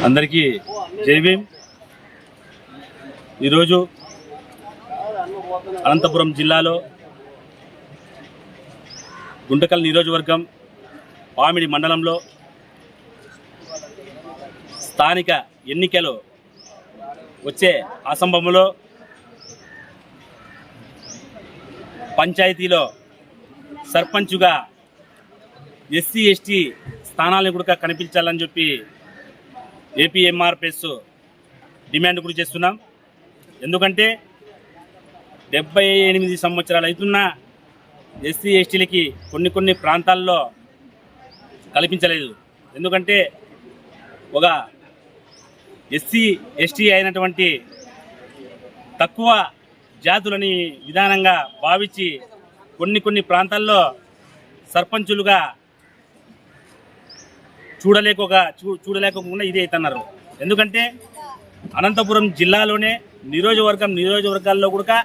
అందరికీ జై భీమ్. ఈరోజు అనంతపురం జిల్లాలో గుంటకల్ నియోజకవర్గం పామిడి మండలంలో స్థానిక ఎన్నికలు వచ్చే అసంభవంలో పంచాయతీలో సర్పంచుగా ఎస్సీ ఎస్టీ స్థానాలను కూడా కనిపించాలని చెప్పి ఏపీఎంఆర్పిఎస్ డిమాండ్ కూడా చేస్తున్నాం. ఎందుకంటే 78 సంవత్సరాలు అవుతున్నా ఎస్సీ ఎస్టీలకి కొన్ని ప్రాంతాల్లో కల్పించలేదు. ఎందుకంటే ఒక ఎస్సీ ఎస్టీ అయినటువంటి తక్కువ జాతులని విధానంగా భావించి కొన్ని ప్రాంతాల్లో చూడలేకుండా ఇది అవుతున్నారు. ఎందుకంటే అనంతపురం జిల్లాలోనే నియోజకవర్గాల్లో కూడా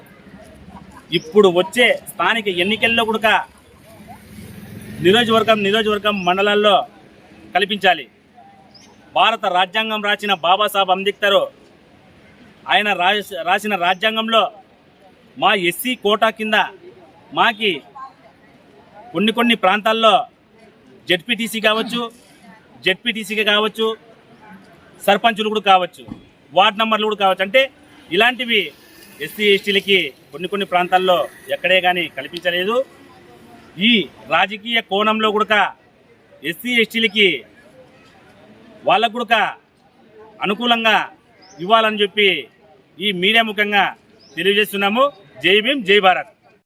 ఇప్పుడు వచ్చే స్థానిక ఎన్నికల్లో కూడా నియోజకవర్గం మండలాల్లో కల్పించాలి. భారత రాజ్యాంగం రాసిన బాబాసాహెబ్ అంబేద్కర్ ఆయన రాసిన రాజ్యాంగంలో మా ఎస్సీ కోటా కింద మాకి కొన్ని ప్రాంతాల్లో జెడ్పీటీసీగా కావచ్చు, సర్పంచులు కూడా కావచ్చు, వార్డు నంబర్లు కూడా కావచ్చు. అంటే ఇలాంటివి ఎస్సీ ఎస్టీలకి కొన్ని ప్రాంతాల్లో ఎక్కడే కానీ కల్పించలేదు. ఈ రాజకీయ కోణంలో కూడా ఎస్సీ ఎస్టీలకి వాళ్ళకు కూడా అనుకూలంగా ఇవ్వాలని చెప్పి ఈ మీడియా ముఖంగా తెలియజేస్తున్నాము. జై భీమ్, జై భారత్.